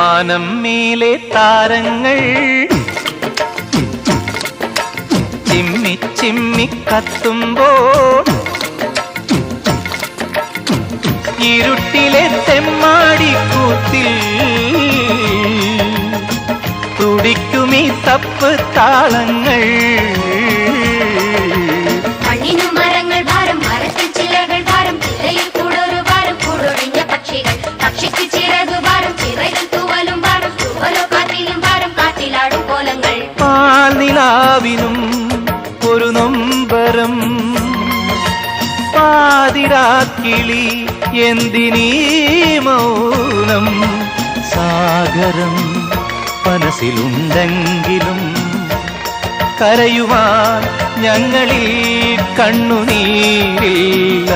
വാനം മേലെ താരങ്ങൾ ചിമ്മി ചിമ്മി കത്തുമ്പോൾ ഇരുട്ടിലെ തെമ്മാടിക്കൂത്തിൽ തുടിക്കുമീ തപ്പ് താളങ്ങൾ. പാൽനിലാവിനും ഒരു നൊമ്പരം പാതിരാക്കിളി എന്തിനീ മൗനം. സാഗരം മനസ്സിലുണ്ടെങ്കിലും കരയുവാൻ ഞങ്ങളിൽ കണ്ണുനീരില്ല.